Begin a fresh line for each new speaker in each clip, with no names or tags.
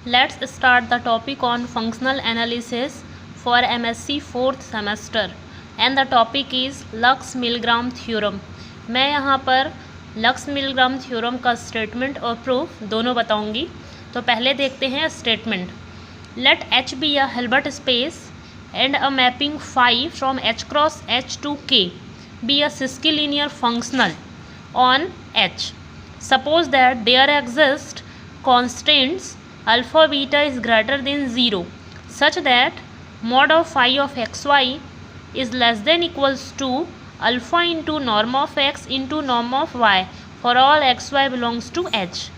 Let's start the topic on functional analysis for MSc 4th semester and the topic is Lux-Milgram theorem. मैं यहाँ पर Lux-Milgram theorem का statement और proof दोनों बताऊँगी. तो पहले देखते हैं statement. Let H be a Hilbert space and a mapping phi from H cross H to K be a cisilinear functional on H. Suppose that there exist constants alpha beta is greater than 0 such that mod of phi of xy is less than equals to alpha into norm of x into norm of y for all xy belongs to H.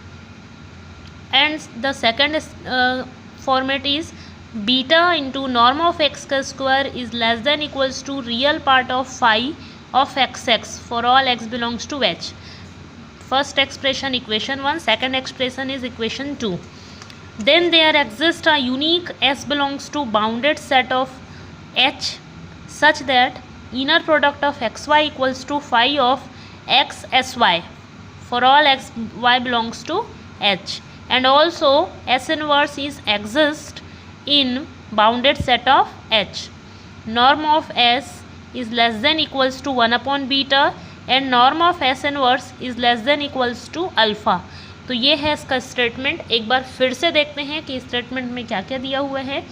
And the second format is beta into norm of x square is less than equals to real part of phi of xx for all x belongs to H. First expression equation 1, second expression is equation 2. Then there exists a unique S belongs to bounded set of H such that inner product of xy equals to phi of x sy for all x y belongs to H, and also S inverse is exist in bounded set of H. Norm of S is less than equals to 1 upon beta and norm of S inverse is less than equals to alpha. तो ये है इसका statement. एक बार फिर से देखते हैं कि स्टेटमेंट में क्या क्या दिया हुआ है.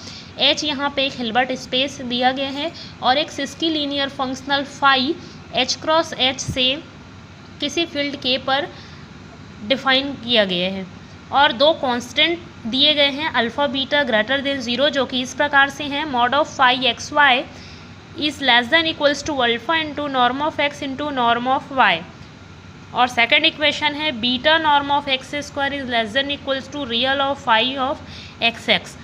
H यहाँ पे एक हिल्बर्ट स्पेस दिया गया है और एक sesquilinear functional phi H cross H से किसी फील्ड K पर डिफाइन किया गया है और दो कांस्टेंट दिए गए हैं अल्फ़ा बीटा ग्रेटर देन 0 जो कि इस प्रकार से हैं. Mod of phi x y is less than equals to alpha into norm of x into norm of y. और सेकेंड इक्वेशन है beta norm of x square is less than equals to real of phi of x x.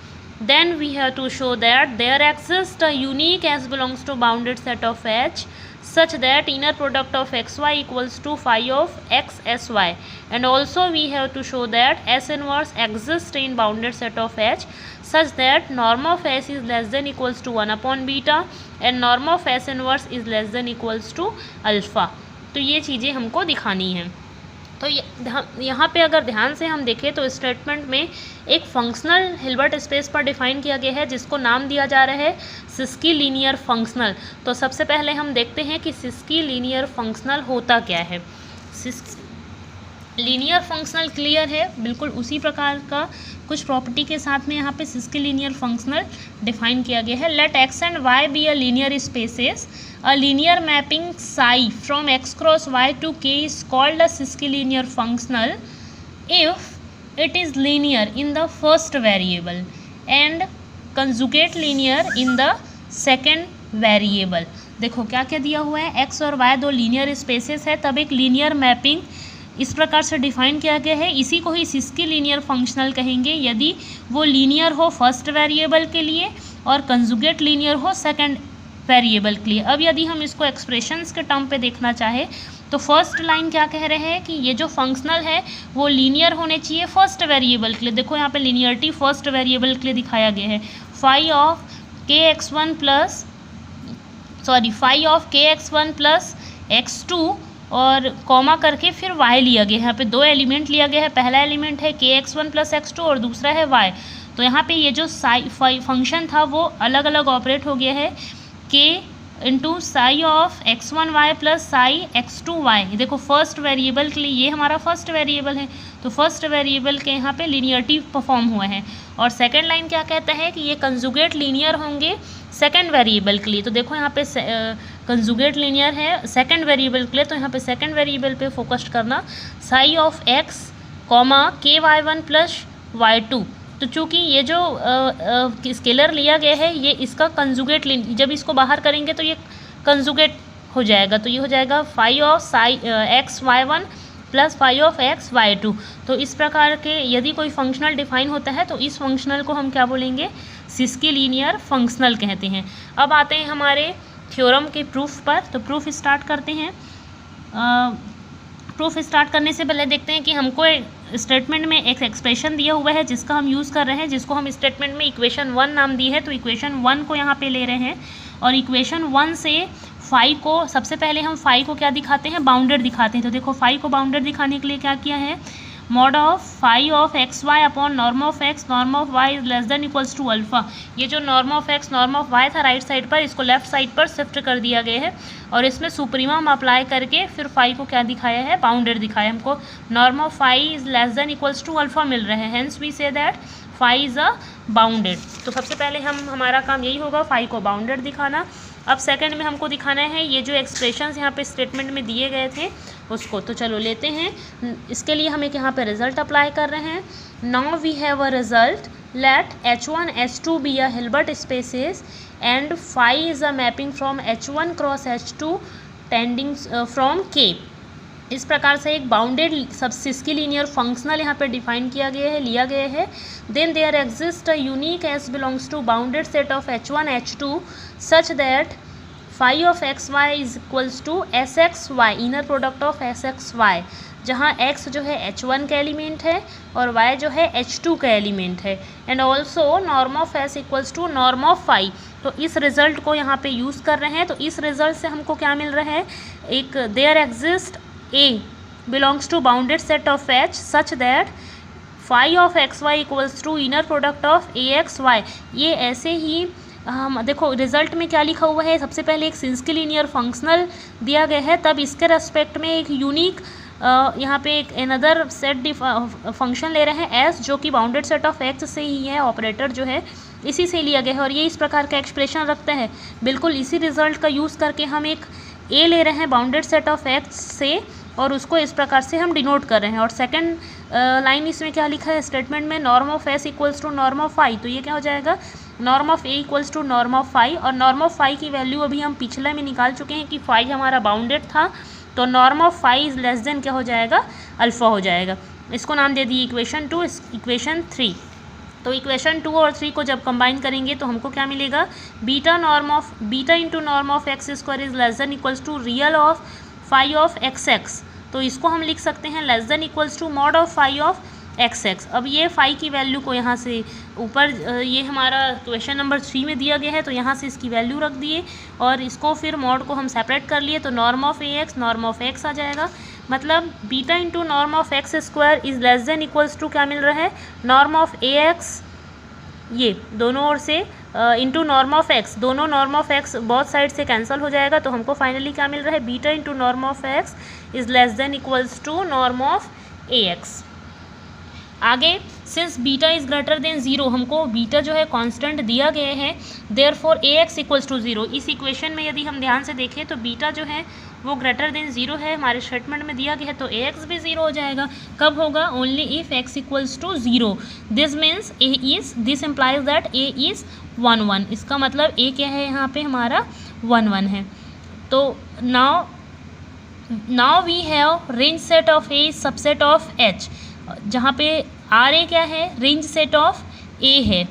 Then we have to show that there exists a unique S belongs to bounded set of H such that inner product of xy equals to phi of x sy, and also we have to show that S inverse exists in bounded set of H such that norm of S is less than equals to 1 upon beta and norm of S inverse is less than equals to alpha. तो ये चीज़ें हमको दिखानी हैं. तो यहाँ पे अगर ध्यान से हम देखें तो स्टेटमेंट में एक फंक्शनल हिल्बर्ट स्पेस पर डिफाइन किया गया है जिसको नाम दिया जा रहा है सिस्कीलीनियर फंक्शनल. तो सबसे पहले हम देखते हैं कि सिस्कीलीनियर फंक्शनल होता क्या है. लीनियर फंक्शनल क्लियर है, बिल्कुल उसी प्रकार का कुछ प्रॉपर्टी के साथ में यहाँ पे सिस्कीलीनियर फंक्शनल डिफाइन किया गया है. Let x and y be a linear spaces. A linear mapping psi from x cross y to k is called a siskilinear functional if it is linear in the first variable and conjugate linear in the second variable. देखो क्या क्या दिया हुआ है. x और y दो linear spaces है तब एक लीनियर मैपिंग इस प्रकार से डिफाइन किया गया है. इसी को ही सिस्कीलीनियर फंक्शनल कहेंगे यदि वो लीनियर हो फर्स्ट वेरिएबल के लिए और कंजुगेट लीनियर हो सेकंड वेरिएबल के लिए. अब यदि हम इसको एक्सप्रेशंस के टर्म पे देखना चाहे तो फर्स्ट लाइन क्या कह रहे हैं कि ये जो फंक्शनल है वो लीनियर होने चाहिए फर्स्ट वेरिएबल के लिए. देखो यहाँ पे लीनियरिटी फर्स्ट वेरिएबल के लिए दिखाया गया है. फाई ऑफ के x one plus phi of के x one plus x two और कॉमा करके फिर वाई लिया गया है. यहाँ पे दो एलिमेंट लिया गया है. पहला एलिमेंट है k x one plus x two और दूसरा है वाई. तो यहाँ पे ये जो फंक्शन था वो अलग अलग ऑपरेट हो गया है k into psi of x one y plus psi x two y. देखो फर्स्ट वेरिएबल के लिए ये हमारा फर्स्ट वेरिएबल है तो फर्स्ट वेरिएबल के यहाँ पे लीनियरिटी परफॉर्म हुआ है. और सेकंड लाइन क्या कहता है कि ये कंजुगेट लीनियर होंगे सेकंड वेरिएबल के लिए. तो देखो यहाँ पे कंजुगेट लीनियर है सेकंड वेरिएबल के लिए तो यहाँ पे सेकंड वेरिएबल पे फोकस करना. Psi of x comma k y one plus y two. तो चूँकि ये जो स्केलर लिया गया है ये इसका कंजुगेट जब इसको बाहर करेंगे तो ये कंजुगेट हो जाएगा. तो ये हो जाएगा phi of psi x y one plus phi of x y two. तो इस प्रकार के यदि कोई फंक्शनल डिफाइन होता है तो इस फंक्शनल को हम क्या बोलेंगे सिस्कीलीनियर फंक्शनल कहते हैं. अब आते हैं हमारे थ्योरम के प्रूफ पर. तो प्रूफ स्टार्ट करते हैं. प्रूफ स्टार्ट करने से पहले देखते हैं कि हमको स्टेटमेंट में एक एक्सप्रेशन दिया हुआ है जिसका हम यूज़ कर रहे हैं जिसको हम स्टेटमेंट में इक्वेशन 1 नाम दी है. तो इक्वेशन 1 को यहाँ पे ले रहे हैं और इक्वेशन 1 से फाई को सबसे पहले हम फाई को क्या दिखाते हैं बाउंडेड दिखाते हैं. तो देखो फाई को बाउंडेड दिखाने के लिए क्या किया है mod of phi of x y upon norm of x norm of y is less than equals to alpha. ये जो norm of x norm of y था राइट साइड पर, इसको लेफ्ट साइड पर शिफ्ट कर दिया गया है और इसमें सुप्रीमम अप्लाई करके फिर फाई को क्या दिखाया है, बाउंडेड दिखाया। हमको norm of phi is less than equals to alpha मिल रहे हैं, hence we say that phi is a bounded. तो सबसे पहले हमारा काम यही होगा फाई को बाउंडेड दिखाना। अब सेकंड में हमको दिखाना है ये जो एक्सप्रेशंस यहाँ पे स्टेटमेंट में दिए गए थे उसको। तो चलो लेते हैं, इसके लिए हम एक यहाँ पे रिजल्ट अप्लाई कर रहे हैं। Now we have a result, let H1 H2 be a Hilbert spaces and phi is a mapping from H1 cross H2 tending from K। इस प्रकार से एक बाउंडेड सबसिस्की लीनियर फंक्शनल यहाँ पे डिफाइन किया गया है, लिया गया है। Then there exist a unique S belongs to bounded set of H1 H2 such that phi of x y is equals to S x y, inner product of S x y, जहाँ x जो है H1 का element है और y जो है H2 का element है। And also norm of s equals to norm of phi. तो इस रिजल्ट को यहाँ पे यूज़ कर रहे हैं। तो इस रिजल्ट से हमको क्या मिल रहा है, एक there exist A belongs to bounded set of H such that phi of xy equals to inner product of axy। ये ऐसे ही हम देखो रिजल्ट में क्या लिखा हुआ है, सबसे पहले एक सिंस्की लीनियर फंक्शनल दिया गया है, तब इसके रेस्पेक्ट में एक यूनिक यहाँ पे एक अनदर सेट फंक्शन ले रहे हैं S, जो कि बाउंडेड सेट ऑफ X से ही है, ऑपरेटर जो है इसी से लिया गया है और ये इस प्रकार का एक्सप्रेशन रखता है। बिल्कुल इसी रिजल्ट का यूज़ करके हम एक A ले रहे हैं बाउंडेड सेट ऑफ X से और उसको इस प्रकार से हम डिनोट कर रहे हैं। और सेकंड लाइन इसमें क्या लिखा है स्टेटमेंट में, norm of S equals to norm of phi. तो ये क्या हो जाएगा, norm of A equals to norm of phi. और नॉर्म ऑफ फाई की वैल्यू अभी हम पिछले में निकाल चुके हैं कि फाई हमारा बाउंडेड था, तो norm of phi is less than क्या हो जाएगा, अल्फा हो जाएगा। इसको नाम दे दिए इक्वेशन 2, इक्वेशन 3। तो इक्वेशन 2 और 3 को जब कंबाइन करेंगे तो हमको क्या मिलेगा, beta into norm of x square is less than equals to real of phi of x x. तो इसको हम लिख सकते हैं less than equals to mod of phi of x x. अब ये फाई की वैल्यू को यहाँ से ऊपर ये हमारा क्वेश्चन नंबर 3 में दिया गया है, तो यहाँ से इसकी वैल्यू रख दिए और इसको फिर मॉड को हम सेपरेट कर लिए, तो norm of A x norm of x आ जाएगा। मतलब beta into norm of x square is less than equals to क्या मिल रहा है, नॉर्म ऑफ ए एक्स, ये दोनों ओर से इंटू नॉर्म ऑफ एक्स, दोनों norm of x both side से कैंसिल हो जाएगा। तो हमको फाइनली क्या मिल रहा है, beta into norm of x is less than equals to norm of A x. आगे since beta is greater than 0, हमको बीटा जो है कांस्टेंट दिया गया है, therefore A x equals to 0। इस इक्वेशन में यदि हम ध्यान से देखें तो बीटा जो है वो ग्रेटर देन 0 है, हमारे स्टेटमेंट में दिया गया है, तो ए एक्स भी 0 हो जाएगा। कब होगा, only if x equals to 0। This means this implies that A is 1 1। इसका मतलब ए क्या है, यहाँ पे हमारा 1 1 है। तो now we have range set of A subset of H, जहाँ पे आर ए क्या है, रेंज सेट ऑफ ए है,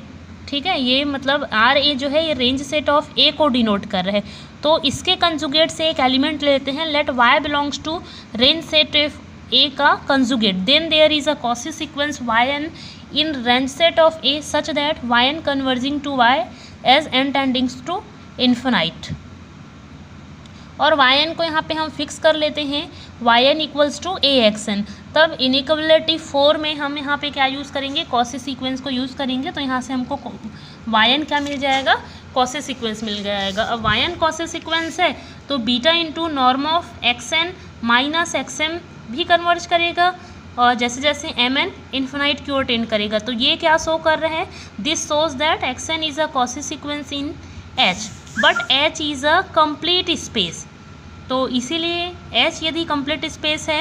ठीक है। ये मतलब आर ए जो है ये रेंज सेट ऑफ ए को डिनोट कर रहा है। तो इसके कंजुगेट से एक एलिमेंट लेते हैं, let y belongs to range set of A का conjugate, then there is a Cauchy sequence y n in range set of A such that y n converging to y as n tendings to infinite. और y n को यहाँ पे हम fix कर लेते हैं y n equals to A x n. तब inequality 4 में हम यहाँ पे क्या यूज़ करेंगे, कॉसी सीक्वेंस को यूज़ करेंगे। तो यहाँ से हमको वाई एन क्या मिल जाएगा, कॉसी सीक्वेंस मिल जाएगा। अब वाई एन कॉसी सीक्वेंस है तो beta into norm of x n minus x m भी कन्वर्ज करेगा और जैसे जैसे एम एन इन्फिनाइट की ओर टेंड करेगा। तो ये क्या शो कर रहे हैं, this shows that x n is a Cauchy sequence in H, but H is a complete space. तो इसीलिए एच यदि कंप्लीट स्पेस है